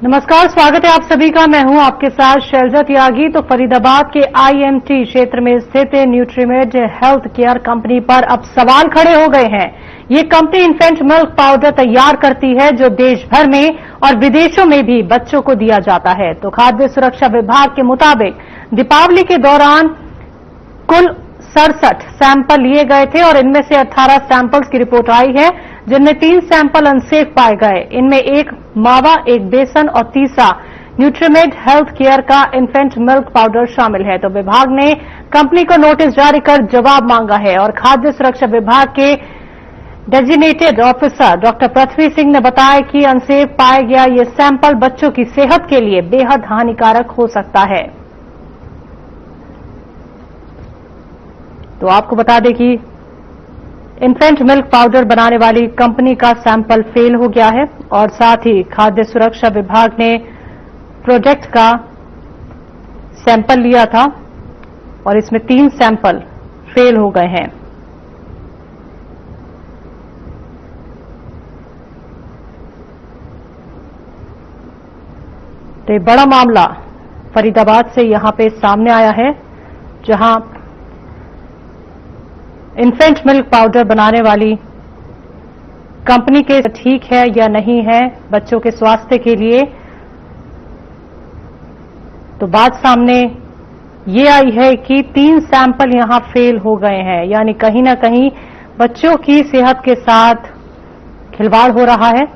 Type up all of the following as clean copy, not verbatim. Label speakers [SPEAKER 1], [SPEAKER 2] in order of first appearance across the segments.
[SPEAKER 1] नमस्कार, स्वागत है आप सभी का। मैं हूं आपके साथ शैलजा त्यागी। तो फरीदाबाद के आईएमटी क्षेत्र में स्थित न्यूट्रीमेड हेल्थ केयर कंपनी पर अब सवाल खड़े हो गए हैं। ये कंपनी इन्फेंट मिल्क पाउडर तैयार करती है जो देश भर में और विदेशों में भी बच्चों को दिया जाता है। तो खाद्य सुरक्षा विभाग के मुताबिक दीपावली के दौरान कुल 67 सैंपल लिए गए थे और इनमें से 18 सैंपल्स की रिपोर्ट आई है, जिनमें 3 सैंपल अनसेफ पाए गए। इनमें एक मावा, एक बेसन और तीसरा न्यूट्रीमेड हेल्थ केयर का इन्फेंट मिल्क पाउडर शामिल है। तो विभाग ने कंपनी को नोटिस जारी कर जवाब मांगा है और खाद्य सुरक्षा विभाग के designated officer doctor Prithvi Singh ने बताया कि अनसेफ पाया गया ये सैंपल बच्चों की सेहत के लिए बेहद हानिकारक हो सकता है। तो आपको बता दें कि इन्फेंट मिल्क पाउडर बनाने वाली कंपनी का सैंपल फेल हो गया है और साथ ही खाद्य सुरक्षा विभाग ने प्रोडक्ट का सैंपल लिया था और इसमें 3 सैंपल फेल हो गए हैं। तो ये बड़ा मामला फरीदाबाद से यहां पे सामने आया है, जहां इन्फेंट मिल्क पाउडर बनाने वाली कंपनी के ठीक है या नहीं है बच्चों के स्वास्थ्य के लिए। तो बात सामने ये आई है कि 3 सैंपल यहां फेल हो गए हैं, यानी कहीं ना कहीं बच्चों की सेहत के साथ खिलवाड़ हो रहा है।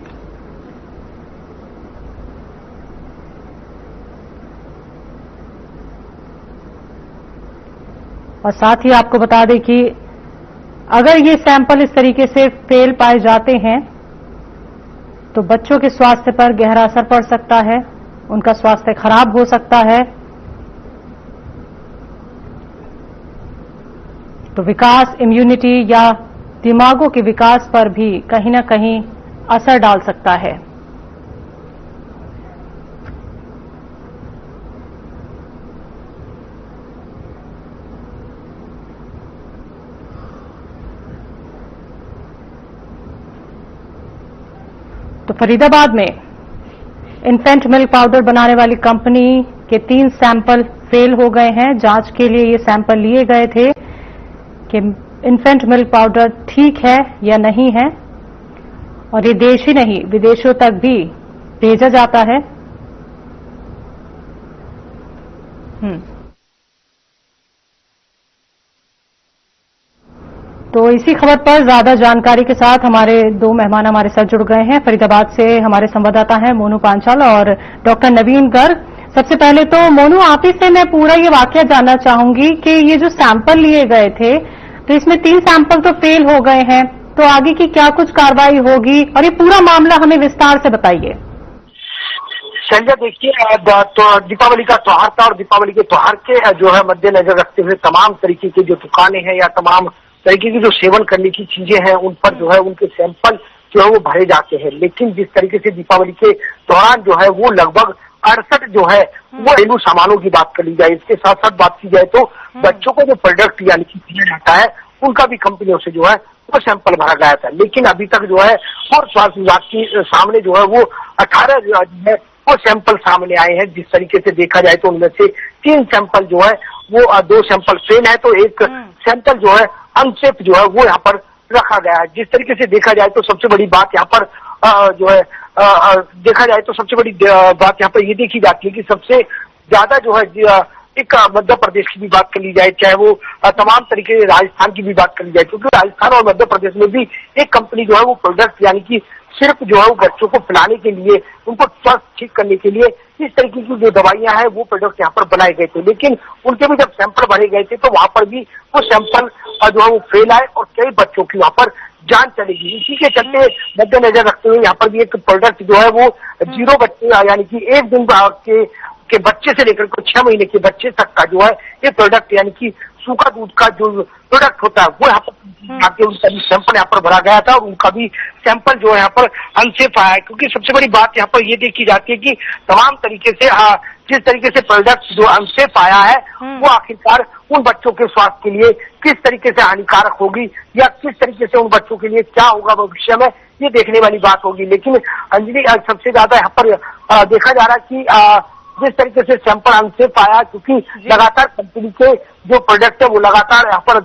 [SPEAKER 1] और साथ ही आपको बता दें कि अगर ये सैंपल इस तरीके से फेल पाए जाते हैं तो बच्चों के स्वास्थ्य पर गहरा असर पड़ सकता है, उनका स्वास्थ्य खराब हो सकता है। तो विकास, इम्यूनिटी या दिमागों के विकास पर भी कहीं ना कहीं असर डाल सकता है। तो फरीदाबाद में इन्फेंट मिल्क पाउडर बनाने वाली कंपनी के 3 सैंपल फेल हो गए हैं। जांच के लिए ये सैंपल लिए गए थे कि इन्फेंट मिल्क पाउडर ठीक है या नहीं है, और ये देश ही नहीं विदेशों तक भी भेजा जाता है। तो इसी खबर पर ज्यादा जानकारी के साथ हमारे 2 मेहमान हमारे साथ जुड़ गए हैं। फरीदाबाद से हमारे संवाददाता हैं मोनू पांचाल और डॉक्टर नवीन गर्ग। सबसे पहले तो मोनू, आप ही से मैं पूरा ये वाकया जानना चाहूंगी कि ये जो सैंपल लिए गए थे तो इसमें 3 सैंपल तो फेल हो गए हैं, तो आगे की क्या कुछ कार्रवाई होगी और ये पूरा मामला हमें विस्तार से बताइए।
[SPEAKER 2] संजय, देखिए, तो दीपावली का त्योहार था और दीपावली के त्योहार के जो है मद्देनजर रखते हुए तमाम तरीके की जो दुकानें हैं या तमाम तरीके की जो सेवन करने की चीजें हैं उन पर जो है उनके सैंपल जो है वो भरे जाते हैं। लेकिन जिस तरीके से दीपावली के दौरान जो है वो लगभग 68 जो है वो घरेलू सामानों की बात कर ली जाए, इसके साथ साथ बात की जाए तो बच्चों को जो प्रोडक्ट यानी कि दिया जाता है उनका भी कंपनियों से जो है वो सैंपल भरा गया था। लेकिन अभी तक जो है और स्वास्थ्य विभाग के सामने जो है वो 18 जो है वो सैंपल सामने आए हैं। जिस तरीके से देखा जाए तो उनमें से 3 सैंपल जो है वो 2 सैंपल फेल है, तो एक सैंपल जो है अनसेफ जो है वो यहाँ पर रखा गया है। जिस तरीके से देखा जाए तो सबसे बड़ी बात यहाँ पर जो है देखा जाए तो सबसे बड़ी बात यहाँ पर ये देखी जाती है कि सबसे ज्यादा जो है एक मध्य प्रदेश की भी बात कर ली जाए, चाहे वो तमाम तरीके से राजस्थान की भी बात कर ली जाए, क्योंकि राजस्थान और मध्य प्रदेश में भी एक कंपनी जो है वो प्रोडक्ट यानी कि सिर्फ जो है वो बच्चों को पिलाने के लिए, उनको स्वास्थ्य ठीक करने के लिए इस तरीके की जो दवाइयां हैं वो प्रोडक्ट यहाँ पर बनाए गए थे। लेकिन उनके भी जब सैंपल भरे गए थे तो वहां पर भी वो सैंपल जो है वो फेल आए और कई बच्चों की वहां पर जान चली गई। इसी के चलते मद्देनजर रखते हुए यहाँ पर भी एक प्रोडक्ट जो है वो 0 बच्चे यानी कि 1 दिन के बच्चे से लेकर 6 महीने के बच्चे तक का जो है ये प्रोडक्ट यानी कि सूखा दूध का जो प्रोडक्ट होता है वो यहाँ पर आके उनका भी सैंपल यहाँ पर भरा गया था और उनका भी सैंपल जो है यहाँ पर अनसेफ आया है। क्योंकि सबसे बड़ी बात यहाँ पर ये देखी जाती है कि तमाम तरीके से जिस तरीके से प्रोडक्ट जो अनसेफ आया है वो आखिरकार उन बच्चों के स्वास्थ्य के लिए किस तरीके से हानिकारक होगी या किस तरीके से उन बच्चों के लिए क्या होगा भविष्य में, ये देखने वाली बात होगी। लेकिन अंजलि सबसे ज्यादा यहाँ पर देखा जा रहा है कि जिस तरीके से सैंपल अनसेफ आया, क्योंकि लगातार कंपनी के जो प्रोडक्ट है वो लगातार यहाँ पर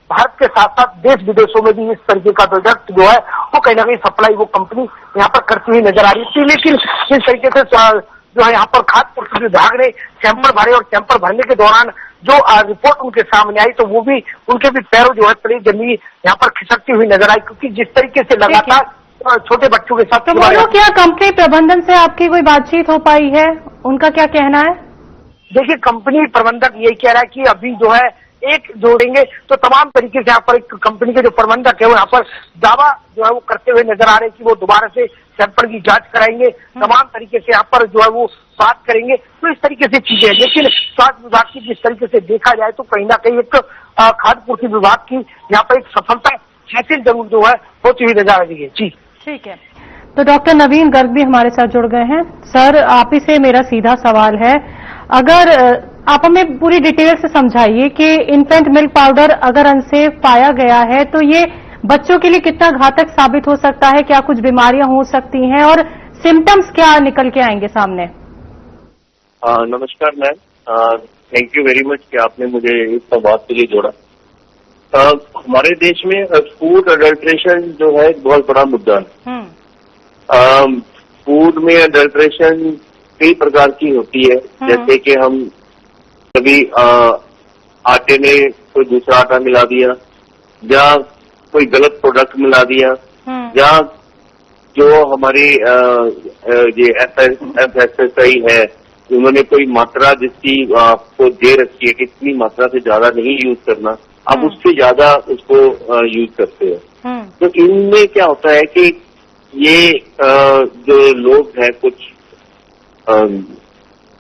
[SPEAKER 2] भारत के साथ साथ देश विदेशों में भी इस तरीके का प्रोडक्ट जो है वो कहीं ना कहीं सप्लाई वो कंपनी यहाँ पर करती हुई नजर आ रही थी। लेकिन इस तरीके से जो है यहाँ पर खाद्य पूर्ति विभाग ने सैंपल भरे और सैंपल भरने के दौरान जो रिपोर्ट उनके सामने आई तो वो भी उनके भी पैरों जो है थोड़ी जमीन यहाँ पर खिसकती हुई नजर आई, क्योंकि जिस तरीके से लगातार छोटे बच्चों के साथ।
[SPEAKER 1] तो बोलो, क्या कंपनी प्रबंधन से आपकी कोई बातचीत हो पाई है? उनका क्या कहना है?
[SPEAKER 2] देखिए, कंपनी प्रबंधक यही कह रहा है कि अभी जो है एक जोड़ेंगे तो तमाम तरीके से यहाँ पर एक कंपनी के जो प्रबंधक है वो यहाँ पर दावा जो है वो करते हुए नजर आ रहे हैं कि वो दोबारा से सैंपल की जांच कराएंगे, तमाम तरीके से यहाँ पर जो है वो बात करेंगे। तो इस तरीके से चीजें हैं। लेकिन स्वास्थ्य विभाग की जिस तरीके से देखा जाए तो कहीं ना कहीं एक खाद्य पूर्ति विभाग की यहाँ पर एक सफलता हासिल जरूर जो है होती हुई नजर आ रही है। जी
[SPEAKER 1] ठीक है। तो डॉक्टर नवीन गर्ग भी हमारे साथ जुड़ गए हैं। सर, आप ही से मेरा सीधा सवाल है, अगर आप हमें पूरी डिटेल से समझाइए कि इन्फेंट मिल्क पाउडर अगर अनसेफ पाया गया है तो ये बच्चों के लिए कितना घातक साबित हो सकता है, क्या कुछ बीमारियां हो सकती हैं और सिम्टम्स क्या निकल के आएंगे सामने?
[SPEAKER 3] नमस्कार ma'am, thank you very much कि आपने मुझे इस संवाद के लिए जोड़ा। हमारे देश में फूड अडल्ट्रेशन जो है बहुत बड़ा मुद्दा है। फूड में अडल्ट्रेशन कई प्रकार की होती है, जैसे कि हम कभी आटे में कोई दूसरा आटा मिला दिया या कोई गलत प्रोडक्ट मिला दिया या जो हमारी ये FSSAI है उन्होंने कोई मात्रा जिसकी आपको दे रखी है कि इतनी मात्रा से ज्यादा नहीं यूज करना, आप उससे ज्यादा उसको यूज करते हैं। तो इनमें क्या होता है कि ये जो लोग हैं कुछ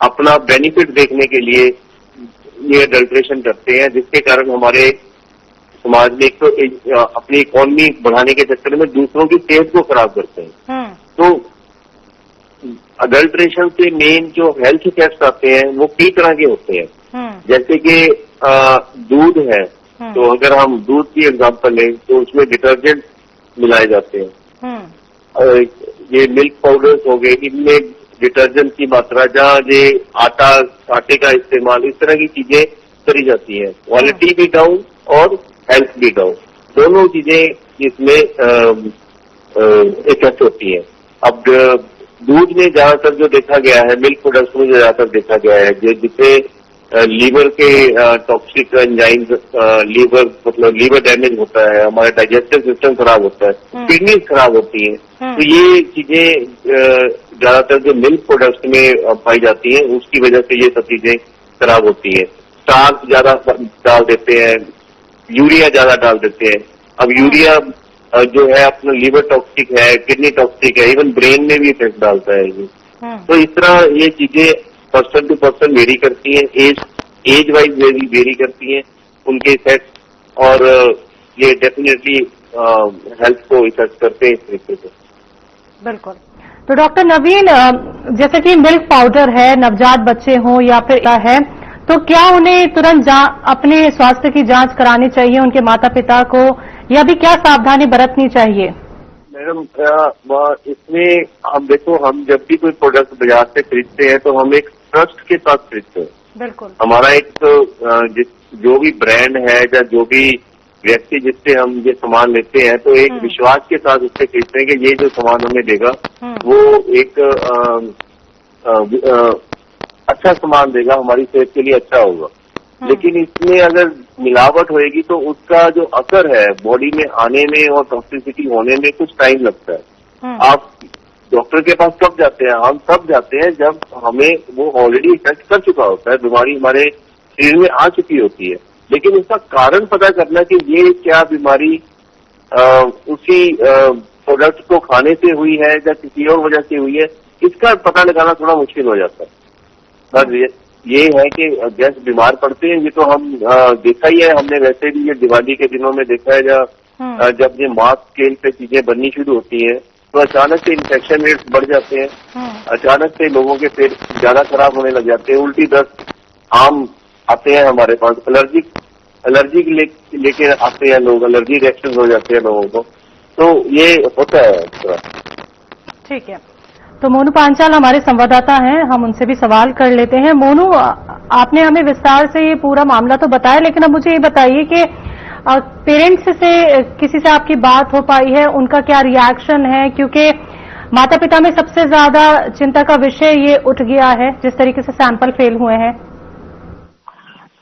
[SPEAKER 3] अपना बेनिफिट देखने के लिए ये अडल्ट्रेशन करते हैं, जिसके कारण हमारे समाज में एक तो अपनी इकोनॉमी बढ़ाने के चक्कर में दूसरों की सेहत को खराब करते हैं। तो अडल्ट्रेशन से मेन जो हेल्थ इफेक्ट्स आते हैं वो कई तरह के होते हैं। जैसे कि दूध है, तो अगर हम दूध की एग्जांपल लें तो उसमें डिटर्जेंट मिलाए जाते हैं। ये मिल्क पाउडर्स हो गए, इनमें डिटर्जेंट की मात्रा, जहाँ ये आटे का इस्तेमाल, इस तरह की चीजें करी जाती है। क्वालिटी भी डाउन और हेल्थ भी डाउन, दोनों चीजें इसमें इफेक्ट होती है। अब दूध में ज्यादातर जो देखा गया है, मिल्क प्रोडक्ट्स में जो ज्यादातर देखा गया है, जिससे लीवर के टॉक्सिक एंजाइम्स, लीवर मतलब लीवर डैमेज होता है, हमारा डाइजेस्टिव सिस्टम खराब होता है, किडनी खराब होती है। तो ये चीजें ज्यादातर जो मिल्क प्रोडक्ट्स में पाई जाती है, उसकी वजह से ये सब चीजें खराब होती है। स्टार्च ज्यादा डाल देते हैं, यूरिया ज्यादा डाल देते हैं। अब यूरिया जो है अपना लीवर टॉक्सिक है, किडनी टॉक्सिक है, इवन ब्रेन में भी इफेक्ट डालता है ये। तो इस तरह ये चीजें पर्सन टू पर्सन वेरी करती हैं, एज वाइज वेरी करती हैं उनके इफेक्ट, और ये डेफिनेटली हेल्थ को इफेक्ट करते हैं इस तरीके से।
[SPEAKER 1] बिल्कुल। तो डॉक्टर नवीन, जैसे कि मिल्क पाउडर है, नवजात बच्चे हों या फिर है, तो क्या उन्हें तुरंत अपने स्वास्थ्य की जांच करानी चाहिए उनके माता पिता को, या भी क्या सावधानी बरतनी चाहिए?
[SPEAKER 3] मैडम, इसमें हम देखो, हम जब भी कोई प्रोडक्ट बाजार से खरीदते हैं तो हम एक ट्रस्ट के साथ खरीदते हैं।
[SPEAKER 1] बिल्कुल।
[SPEAKER 3] हमारा एक जो भी ब्रांड है या जो भी व्यक्ति जिससे हम ये सामान लेते हैं, तो एक विश्वास के साथ उससे खरीदते हैं कि ये जो सामान हमें देगा वो एक अच्छा सामान देगा, हमारी सेहत के लिए अच्छा होगा। लेकिन इसमें अगर मिलावट होएगी तो उसका जो असर है बॉडी में आने में और टॉक्सिसिटी होने में कुछ टाइम लगता है। आप डॉक्टर के पास कब जाते हैं? हम तब जाते हैं जब हमें वो ऑलरेडी इफेक्ट कर चुका होता है, बीमारी हमारे शरीर में आ चुकी होती है। लेकिन इसका कारण पता करना कि ये क्या बीमारी उसी प्रोडक्ट को खाने से हुई है या किसी और वजह से हुई है, इसका पता लगाना थोड़ा मुश्किल हो जाता है। ये है कि गेस्ट बीमार पड़ते हैं। ये तो हम देखा ही है, हमने वैसे भी ये दिवाली के दिनों में देखा है जब ये मास स्केल पे चीजें बननी शुरू होती हैं तो अचानक से इन्फेक्शन रेट्स बढ़ जाते हैं, अचानक से लोगों के पेट ज्यादा खराब होने लग जाते हैं, उल्टी दस्त आम आते हैं हमारे पास, एलर्जी लेके आते हैं लोग, एलर्जी रिएक्शन हो जाते हैं लोगों को, तो ये होता है।
[SPEAKER 1] ठीक है, तो मोनू पांचाल हमारे संवाददाता हैं, हम उनसे भी सवाल कर लेते हैं। मोनू, आपने हमें विस्तार से ये पूरा मामला तो बताया, लेकिन अब मुझे ये बताइए कि पेरेंट्स से किसी से आपकी बात हो पाई है, उनका क्या रिएक्शन है? क्योंकि माता पिता में सबसे ज्यादा चिंता का विषय ये उठ गया है जिस तरीके से सैंपल फेल हुए हैं।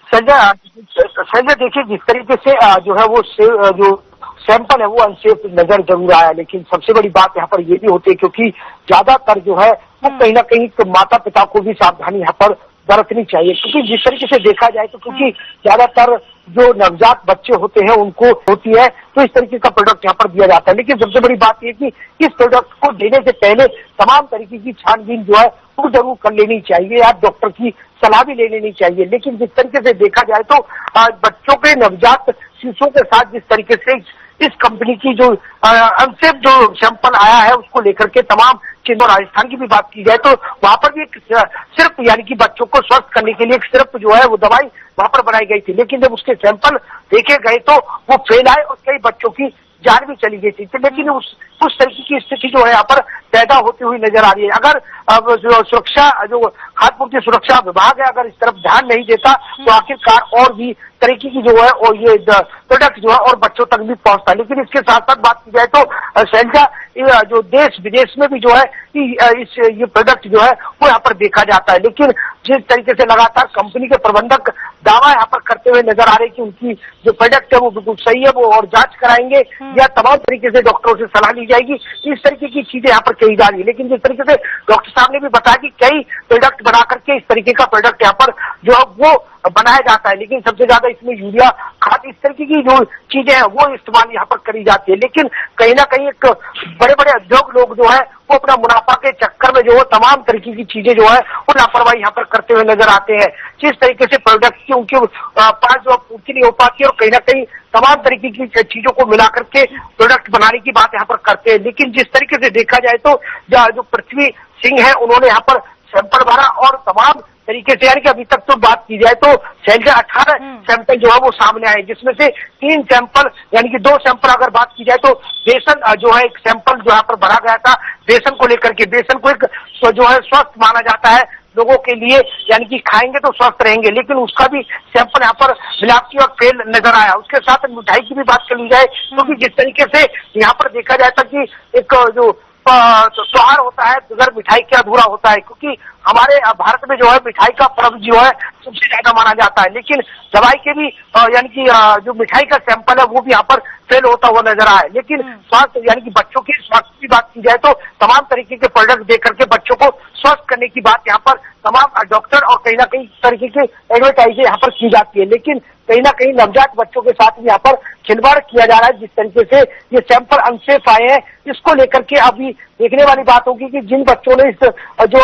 [SPEAKER 2] संजय देखिए, जिस तरीके से जो है वो जो सैंपल है वो अनसेफ नजर जरूर आया, लेकिन सबसे बड़ी बात यहाँ पर ये भी होती है क्योंकि ज्यादातर जो है वो कहीं ना कहीं तो माता पिता को भी सावधानी यहाँ पर बरतनी चाहिए, क्योंकि जिस तरीके से देखा जाए तो क्योंकि ज्यादातर जो नवजात बच्चे होते हैं उनको होती है तो इस तरीके का प्रोडक्ट यहाँ पर दिया जाता है। लेकिन सबसे बड़ी बात यह कि इस प्रोडक्ट को देने से पहले तमाम तरीके की छानबीन जो है वो जरूर कर लेनी चाहिए या डॉक्टर की सलाह भी ले लेनी चाहिए। लेकिन जिस तरीके से देखा जाए तो बच्चों के नवजात शिशुओं के साथ जिस तरीके से इस कंपनी की जो अनसेफ जो सैंपल आया है उसको लेकर के तमाम चीजों, राजस्थान की भी बात की जाए तो वहां पर भी एक सिर्फ यानी कि बच्चों को स्वस्थ करने के लिए एक सिर्फ जो है वो दवाई वहां पर बनाई गई थी, लेकिन जब उसके सैंपल देखे गए तो वो फेल आए और कई बच्चों की जान भी चली गई थी। लेकिन उस तरीके की स्थिति जो है यहाँ पर पैदा होती हुई नजर आ रही है। अगर अब जो सुरक्षा जो खाद्य पूर्ति सुरक्षा विभाग है अगर इस तरफ ध्यान नहीं देता तो आखिरकार और भी तरीके की जो है और ये प्रोडक्ट जो है और बच्चों तक भी पहुंचता है। लेकिन इसके साथ साथ बात की जाए तो शैलजा जो देश विदेश में भी जो है ये प्रोडक्ट जो है वो यहाँ पर देखा जाता है। लेकिन जिस तरीके से लगातार कंपनी के प्रबंधक दावा यहाँ पर करते हुए नजर आ रहे हैं कि उनकी जो प्रोडक्ट है वो बिल्कुल सही है, वो और जांच कराएंगे या तमाम तरीके से डॉक्टरों से सलाह ली जाएगी, इस तरीके की चीजें यहाँ पर कही जा रही है। लेकिन जिस तरीके से डॉक्टर साहब ने भी बताया कि कई प्रोडक्ट बना करके इस तरीके का प्रोडक्ट यहाँ पर जो है वो बनाया जाता है, लेकिन सबसे ज्यादा इसमें यूरिया खाद इस तरीके की जो चीजें हैं वो इस्तेमाल यहाँ पर करी जाती है। लेकिन कहीं ना कहीं एक बड़े बड़े उद्योग लोग जो है वो अपना मुनाफा के चक्कर में जो है तमाम तरीके की चीजें जो है वो लापरवाही यहाँ पर करते हुए नजर आते हैं। जिस तरीके से प्रोडक्ट की उनके पास जो पूर्ति नहीं हो पाती है और कहीं ना कहीं तमाम तरीके की चीजों को मिला करके प्रोडक्ट बनाने की बात यहाँ पर करते हैं। लेकिन जिस तरीके से देखा जाए तो जो पृथ्वी सिंह है उन्होंने यहाँ पर सैंपल भरा और तमाम तरीके से यानी कि अभी तक तो बात की जाए तो शैलजा 18 सैंपल जो है वो सामने आए, जिसमें से 3 सैंपल यानी कि 2 सैंपल अगर बात की जाए तो बेसन जो है एक सैंपल जो यहाँ पर भरा गया था बेसन को लेकर के। बेसन को एक जो है स्वस्थ माना जाता है लोगों के लिए, यानी कि खाएंगे तो स्वस्थ रहेंगे, लेकिन उसका भी सैंपल यहाँ पर मिलावटी और फेल नजर आया। उसके साथ मिठाई की भी बात कर ली जाए क्योंकि जिस तरीके से यहाँ पर देखा जाता कि एक जो त्योहार होता है बगैर मिठाई के अधूरा होता है, क्योंकि हमारे भारत में जो है मिठाई का पर्व जो है सबसे ज्यादा माना जाता है। लेकिन दवाई के भी यानी कि जो मिठाई का सैंपल है वो भी यहाँ पर फेल होता हुआ नजर आया। लेकिन स्वास्थ्य यानी कि बच्चों के स्वास्थ्य की बात की जाए तो तमाम तरीके के प्रोडक्ट दे करके बच्चों को स्वस्थ करने की बात यहाँ पर तमाम डॉक्टर और कहीं ना कहीं तरीके की एडवर्टाइज यहाँ पर की जाती है। लेकिन कहीं ना कहीं नवजात बच्चों के साथ भी यहाँ पर खिलवाड़ किया जा रहा है। जिस तरीके से ये सैंपल अनसेफ आए हैं इसको लेकर के अभी देखने वाली बात होगी कि जिन बच्चों ने इस जो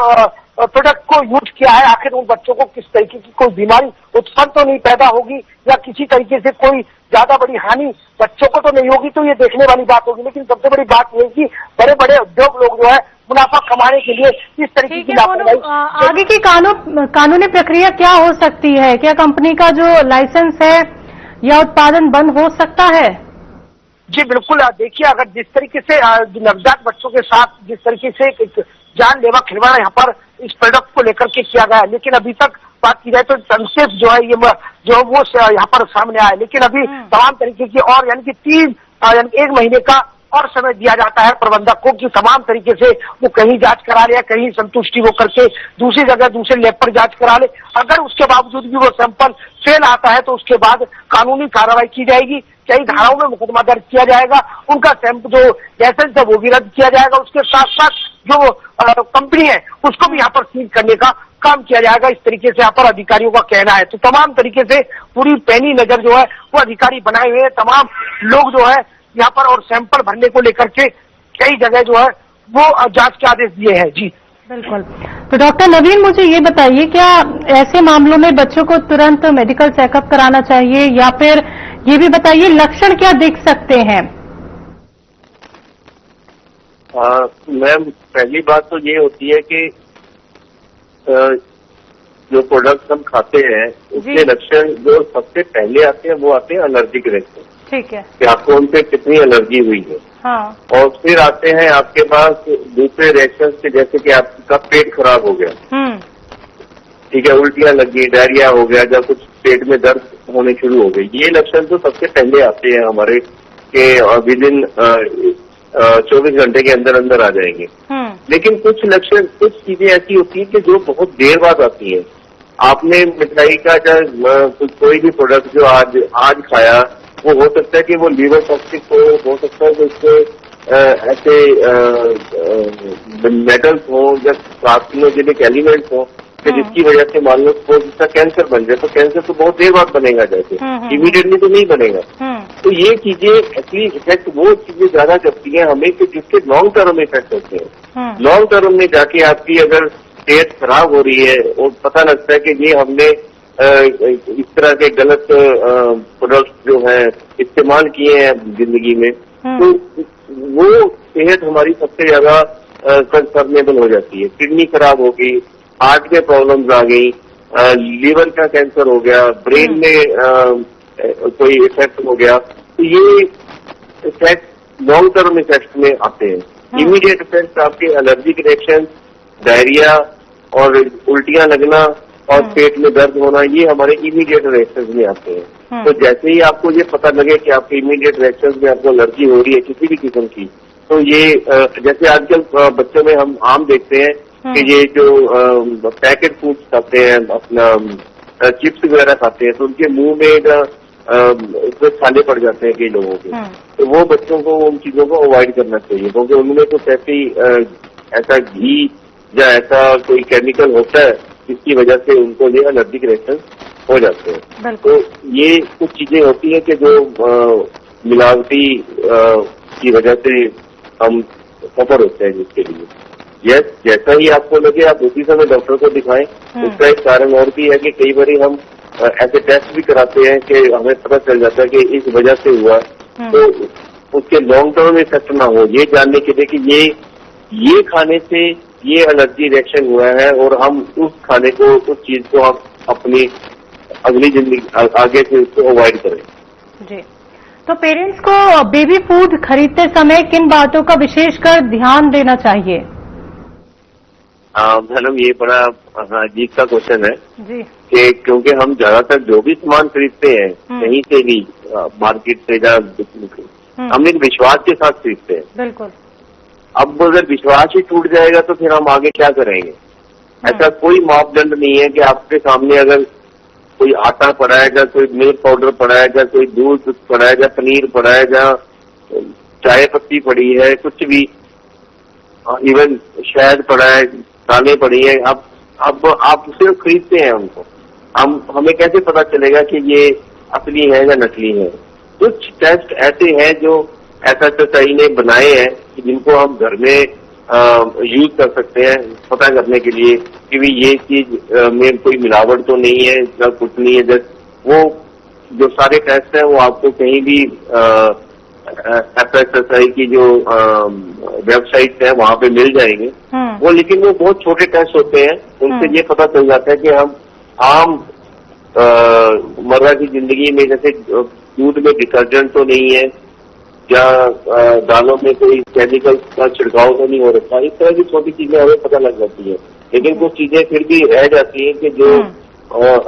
[SPEAKER 2] प्रोडक्ट को यूज किया है आखिर उन बच्चों को किस तरीके की कोई बीमारी उत्पन्न तो नहीं पैदा होगी या किसी तरीके से कोई ज्यादा बड़ी हानि बच्चों को तो नहीं होगी, तो ये देखने वाली बात होगी। लेकिन सबसे बड़ी बात ये है कि बड़े बड़े उद्योग लोग जो है मुनाफा कमाने के लिए इस तरीके की लापरवाही।
[SPEAKER 1] आगे की कानूनी प्रक्रिया क्या हो सकती है? क्या कंपनी का जो लाइसेंस है या उत्पादन बंद हो सकता है?
[SPEAKER 2] जी बिल्कुल, देखिए अगर जिस तरीके से नवजात बच्चों के साथ जिस तरीके से एक जानलेवा खिलवाड़ यहाँ पर इस प्रोडक्ट को लेकर के किया गया, लेकिन अभी तक बात की जाए तो अनसेफ जो है ये जो वो यहाँ पर सामने आया। लेकिन अभी तमाम तरीके की और यानी कि 1 महीने का और समय दिया जाता है प्रबंधक को कि तमाम तरीके से वो कहीं जांच करा ले या कहीं संतुष्टि वो करके दूसरी जगह दूसरे लैब पर जांच करा ले। अगर उसके बावजूद भी वो सैंपल फेल आता है तो उसके बाद कानूनी कार्रवाई की जाएगी, कई धाराओं में मुकदमा दर्ज किया जाएगा, उनका सैंपल जो लाइसेंस है वो भी रद्द किया जाएगा। उसके साथ साथ जो कंपनी है उसको भी यहाँ पर सील करने का काम किया जाएगा, इस तरीके से यहाँ पर अधिकारियों का कहना है। तो तमाम तरीके से पूरी पैनी नजर जो है वो अधिकारी बनाए हुए हैं, तमाम लोग जो है यहाँ पर और सैंपल भरने को लेकर के कई जगह जो है वो जांच के आदेश दिए हैं। जी
[SPEAKER 1] बिल्कुल। तो डॉक्टर नवीन, मुझे ये बताइए, क्या ऐसे मामलों में बच्चों को तुरंत मेडिकल चेकअप कराना चाहिए, या फिर ये भी बताइए लक्षण क्या दिख सकते हैं?
[SPEAKER 3] मैम, पहली बात तो ये होती है कि जो प्रोडक्ट्स हम खाते हैं उसके लक्षण जो सबसे पहले आते हैं वो आते हैं एलर्जिक रिएक्शन। ठीक है, कि आपको उनसे कितनी एलर्जी हुई है। हाँ। और फिर आते हैं आपके पास दूसरे रिएक्शन के, जैसे कि आपका पेट खराब हो गया, ठीक है, उल्टियां लगी, डायरिया हो गया, जब कुछ पेट में दर्द होने शुरू हो गई, ये लक्षण तो सबसे पहले आते हैं हमारे के विद इन 24 घंटे के अंदर अंदर आ जाएंगे। लेकिन कुछ लक्षण, कुछ चीजें ऐसी होती हैं कि जो बहुत देर बाद आती है। आपने मिठाई का कोई भी प्रोडक्ट जो आज खाया, वो हो सकता है कि वो लीवर टॉक्सिक हो सकता है कि उसके ऐसे मेटल्स हो या कार्सिनोजेनिक एलिमेंट्स हो कि जिसकी वजह से मान लो जिसका कैंसर बन जाए, तो कैंसर तो बहुत देर बाद बनेगा, जैसे इमीडिएटली तो नहीं बनेगा। तो ये चीजें एक्चुअली इफेक्ट वो चीजें ज्यादा करती हैं हमें कि जिसके लॉन्ग टर्म इफेक्ट होते हैं। लॉन्ग टर्म में जाके आपकी अगर सेहत खराब हो रही है और पता लगता है कि ये हमने इस तरह के गलत प्रोडक्ट जो है इस्तेमाल किए हैं जिंदगी में, तो वो सेहत हमारी सबसे ज्यादा कंसर्नेबल हो जाती है। किडनी खराब हो गई, हार्ट में प्रॉब्लम्स आ गई, लीवर का कैंसर हो गया, ब्रेन में कोई इफेक्ट हो गया, तो ये इफेक्ट लॉन्ग टर्म इफेक्ट में आते हैं। इमीडिएट इफेक्ट आपके एलर्जिक रिएक्शन, डायरिया और उल्टियां लगना और पेट में दर्द होना, ये हमारे इमीडिएट रिएक्शन में आते हैं। तो जैसे ही आपको ये पता लगे कि आपके इमीडिएट रिएक्शन में आपको एलर्जी हो रही है किसी भी किस्म की, तो ये जैसे आजकल बच्चों में हम आम देखते हैं कि ये जो पैकेट फूड्स खाते हैं, अपना चिप्स वगैरह खाते हैं, तो उनके मुंह में उसमें छाले पड़ जाते हैं कई लोगों के। तो वो बच्चों को उन चीजों को अवॉइड करना चाहिए, क्योंकि उनमें कुछ ऐसा घी या ऐसा कोई केमिकल होता है जिसकी वजह से उनको ये एलर्जिक रिएक्शन हो जाते हैं। तो ये कुछ चीजें होती हैं कि जो मिलावटी की वजह से हम सफर होते हैं जिसके लिए। यस, जैसा ही आपको लगे आप उसी समय डॉक्टर को दिखाएं। उसका एक कारण और भी है कि कई बार हम ऐसे टेस्ट भी कराते हैं कि हमें पता चल जाता है कि इस वजह से हुआ, तो उसके लॉन्ग टर्म इफेक्ट ना हो, ये जानने के लिए कि ये खाने से ये एलर्जी रिएक्शन हुआ है और हम उस खाने को, उस चीज को हम अपनी अगली जिंदगी आगे से उसको अवॉइड करें। जी।
[SPEAKER 1] तो पेरेंट्स को बेबी फूड खरीदते समय किन बातों का विशेषकर ध्यान देना चाहिए?
[SPEAKER 3] मैडम, ये बड़ा अजीब सा क्वेश्चन है
[SPEAKER 1] जी,
[SPEAKER 3] कि क्योंकि हम ज्यादातर जो भी सामान खरीदते हैं कहीं से भी, मार्केट से या हम एक विश्वास के साथ खरीदते हैं। बिल्कुल। अब अगर विश्वास ही टूट जाएगा तो फिर हम आगे क्या करेंगे? ऐसा कोई मापदंड नहीं है कि आपके सामने अगर कोई आटा पड़ा है या कोई मिल्क पाउडर पड़ा है या कोई दूध पड़ा है या पनीर पड़ा है या चाय पत्ती पड़ी है, कुछ भी, इवन शहद पड़ा है, दालें पड़ी है, अब आप सिर्फ खरीदते हैं उनको। हमें कैसे पता चलेगा कि ये असली है या नकली है? कुछ टेस्ट ऐसे हैं जो FSSAI ने बनाए हैं कि जिनको हम घर में यूज कर सकते हैं पता करने के लिए कि भी ये चीज में कोई मिलावट तो नहीं है या कुछ नहीं है। वो जो सारे टेस्ट हैं वो आपको कहीं भी FSSAI की जो वेबसाइट है वहां पे मिल जाएंगे वो, लेकिन वो बहुत छोटे टेस्ट होते हैं। उनसे ये पता चल जाता है कि हम आम मर्रा की जिंदगी में जैसे दूध में डिटर्जेंट तो नहीं है या दालों में कोई केमिकल का छिड़काव तो नहीं हो रखा। इस तरह की छोटी चीजें हमें पता लग जाती है, लेकिन कुछ चीजें फिर भी रह जाती हैं कि जो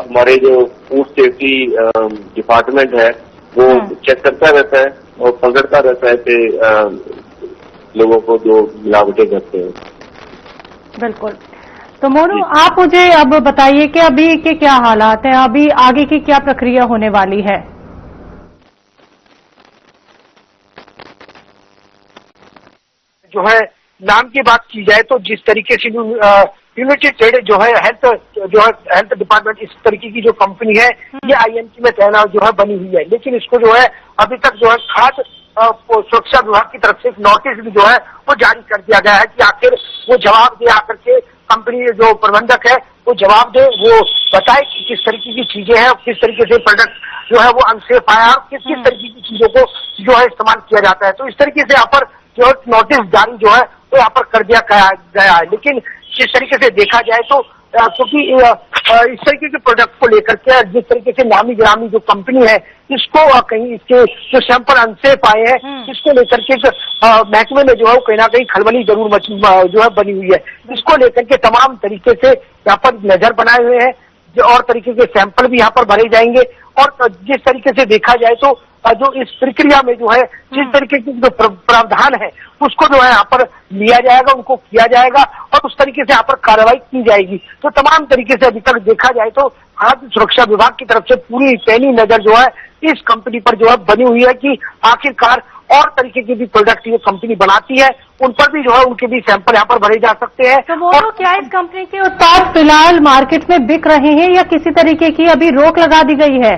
[SPEAKER 3] हमारे जो फूड सेफ्टी डिपार्टमेंट है वो चेक करता रहता है और पकड़ता रहता है कि लोगों को जो मिलावटें करते हैं।
[SPEAKER 1] बिल्कुल। तो मोनू, आप मुझे अब बताइए कि अभी के क्या हालात हैं, अभी आगे की क्या प्रक्रिया होने वाली है?
[SPEAKER 2] जो है नाम की बात की जाए तो जिस तरीके से यूनाइटेड ट्रेड जो है हेल्थ डिपार्टमेंट इस तरीके की जो कंपनी है ये IMT में तैनात जो है बनी हुई है, लेकिन इसको जो है अभी तक जो है खाद्य सुरक्षा विभाग की तरफ से एक नोटिस भी जो है वो जारी कर दिया गया है कि आखिर वो जवाब दे आकर के कंपनी जो प्रबंधक है वो जवाब दे, वो बताए कि किस तरीके की चीजें हैं, किस तरीके से प्रोडक्ट जो है वो अनसेफ आया और किस किस तरीके की चीजों को जो है इस्तेमाल किया जाता है। तो इस तरीके से यहाँ पर जो नोटिस जारी जो है वो यहाँ पर कर दिया गया है। लेकिन जिस तरीके से देखा जाए तो क्योंकि इस तरीके के प्रोडक्ट को लेकर के जिस तरीके से नामी गिरामी जो कंपनी है इसको कहीं इसके जो सैंपल अनसेफ आए हैं इसको लेकर के महकमे में जो है कहीं ना कहीं खलबली जरूर जो है बनी हुई है। इसको लेकर के तमाम तरीके से यहाँ पर नजर बनाए हुए हैं और तरीके के सैंपल भी यहाँ पर भरे जाएंगे। और जिस तरीके से देखा जाए तो जो इस प्रक्रिया में जो है जिस तरीके की जो प्रावधान है उसको जो है यहाँ पर लिया जाएगा, उनको किया जाएगा और उस तरीके से यहाँ पर कार्रवाई की जाएगी। तो तमाम तरीके से अभी तक देखा जाए तो खाद्य सुरक्षा विभाग की तरफ से पूरी पैनी नजर जो है इस कंपनी पर जो है बनी हुई है कि आखिरकार और तरीके के भी प्रोडक्ट ये कंपनी बनाती है उन पर भी जो है उनके भी सैंपल यहाँ पर भरे जा सकते हैं।
[SPEAKER 1] तो वो क्या इस कंपनी के उत्पाद फिलहाल मार्केट में बिक रहे हैं या किसी तरीके की अभी रोक लगा दी गई है?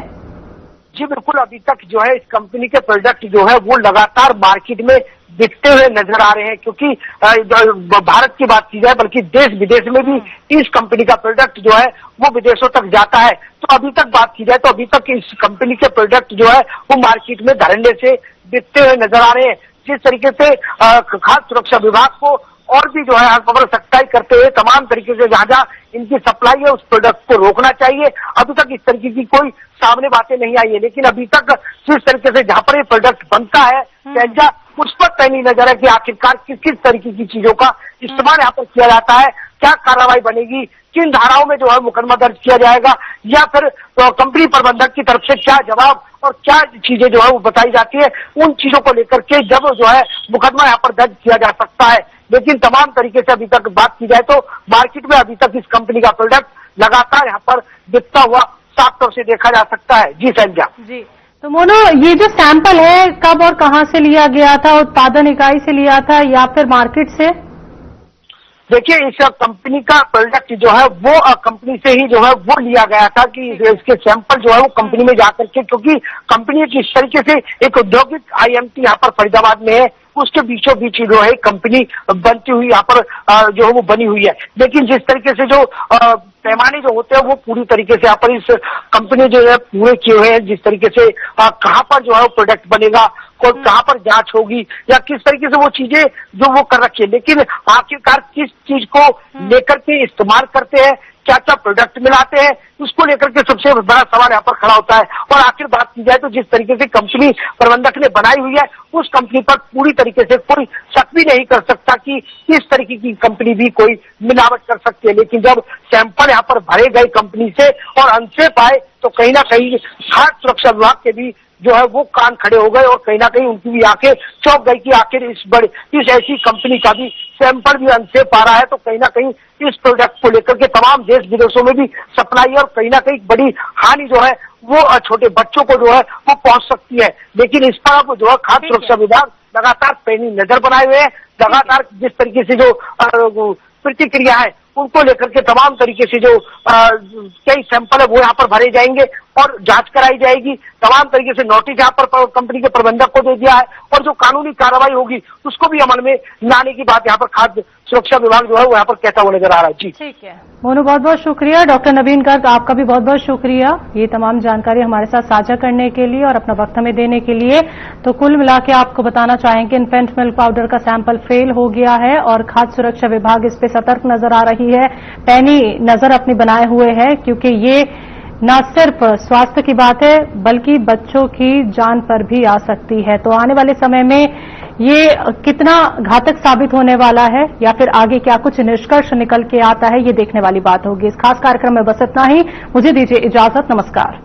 [SPEAKER 2] जी बिल्कुल, अभी तक जो है इस कंपनी के प्रोडक्ट जो है वो लगातार मार्केट में बिकते हुए नजर आ रहे हैं। क्योंकि भारत की बात की जाए बल्कि देश विदेश में भी इस कंपनी का प्रोडक्ट जो है वो विदेशों तक जाता है। तो अभी तक बात की जाए तो अभी तक इस कंपनी के प्रोडक्ट जो है वो मार्केट में धड़ल्ले से बिकते हुए नजर आ रहे हैं। जिस तरीके से खाद्य सुरक्षा विभाग को और भी जो है खबर सख्ताई करते हुए तमाम तरीके से जहां जहां इनकी सप्लाई है उस प्रोडक्ट को रोकना चाहिए। अभी तक इस तरीके की कोई सामने बातें नहीं आई है, लेकिन अभी तक जिस तरीके से जहां पर ये प्रोडक्ट बनता है शैलजा उस पर पैनी नजर है कि आखिरकार किस किस तरीके की चीजों का इस्तेमाल यहाँ पर किया जाता है, क्या कार्रवाई बनेगी, किन धाराओं में जो है मुकदमा दर्ज किया जाएगा या फिर कंपनी प्रबंधक की तरफ से क्या जवाब और क्या चीजें जो है वो बताई जाती है, उन चीजों को लेकर के जब जो है मुकदमा यहाँ पर दर्ज किया जा सकता है। लेकिन तमाम तरीके से अभी तक बात की जाए तो मार्केट में अभी तक इस कंपनी का प्रोडक्ट लगातार यहाँ पर बिकता हुआ साफ तौर से देखा जा सकता है। जी शैलजा
[SPEAKER 1] जी, तो मोनू ये जो सैंपल है कब और कहां से लिया गया था? उत्पादन इकाई से लिया था या फिर मार्केट से?
[SPEAKER 2] देखिए, इस कंपनी का प्रोडक्ट जो है वो कंपनी से ही जो है वो लिया गया था कि इसके सैंपल जो है वो कंपनी में जाकर के, क्योंकि कंपनी किस तरीके से एक औद्योगिक IMT यहाँ पर फरीदाबाद में है उसके बीचों बीच जो है कंपनी बनती हुई यहाँ पर जो है वो बनी हुई है। लेकिन जिस तरीके से जो पैमाने जो होते हैं वो पूरी तरीके से यहाँ पर इस कंपनी जो है पूरे किए हुए हैं। जिस तरीके से कहाँ पर जो है वो प्रोडक्ट बनेगा, कहाँ पर जांच होगी या किस तरीके से वो चीजें जो वो कर रखी है। लेकिन आखिरकार किस चीज को लेकर के इस्तेमाल करते हैं, क्या क्या प्रोडक्ट मिलाते हैं, उसको लेकर के सबसे बड़ा सवाल यहाँ पर खड़ा होता है। और आखिर बात की जाए तो जिस तरीके से कंपनी प्रबंधक ने बनाई हुई है उस कंपनी पर पूरी तरीके से कोई शक भी नहीं कर सकता कि इस तरीके की कंपनी भी कोई मिलावट कर सकती है। लेकिन जब सैंपल यहाँ पर भरे गए कंपनी से और अनसेफ आए तो कहीं ना कहीं खाद्य सुरक्षा विभाग के भी जो है वो कान खड़े हो गए और कहीं ना कहीं उनकी भी आंखें चौंक गई कि आखिर इस ऐसी कंपनी का भी सैंपल भी अनसेफ आ रहा है। तो कहीं ना कहीं इस प्रोडक्ट को लेकर के तमाम देश विदेशों में भी सप्लाई और कहीं ना कहीं बड़ी हानि जो है वो छोटे बच्चों को जो है वो पहुंच सकती है। लेकिन इस पर अब जो है खाद्य सुरक्षा विभाग लगातार पैनी नजर बनाए हुए हैं। लगातार जिस तरीके से जो प्रतिक्रिया है उनको लेकर के तमाम तरीके से जो कई सैंपल है वो यहाँ पर भरे जाएंगे और जांच कराई जाएगी। तमाम तरीके से नोटिस यहाँ पर कंपनी के प्रबंधक को दे दिया है और जो कानूनी कार्रवाई होगी उसको भी अमल में लाने की बात यहाँ पर खाद्य सुरक्षा विभाग जो है वो यहाँ पर कहता हुआ नजर आ रहा है। जी
[SPEAKER 1] ठीक है मोनू, बहुत बहुत शुक्रिया। डॉक्टर नवीन गर्ग आपका भी बहुत बहुत शुक्रिया ये तमाम जानकारी हमारे साथ साझा करने के लिए और अपना वक्त हमें देने के लिए। तो कुल मिला के आपको बताना चाहेंगे इन्फेंट मिल्क पाउडर का सैंपल फेल हो गया है और खाद्य सुरक्षा विभाग इस पे सतर्क नजर आ रही है, पैनी नजर अपनी बनाए हुए है, क्योंकि ये न सिर्फ स्वास्थ्य की बात है बल्कि बच्चों की जान पर भी आ सकती है। तो आने वाले समय में ये कितना घातक साबित होने वाला है या फिर आगे क्या कुछ निष्कर्ष निकल के आता है ये देखने वाली बात होगी। इस खास कार्यक्रम में बस इतना ही, मुझे दीजिए इजाजत, नमस्कार।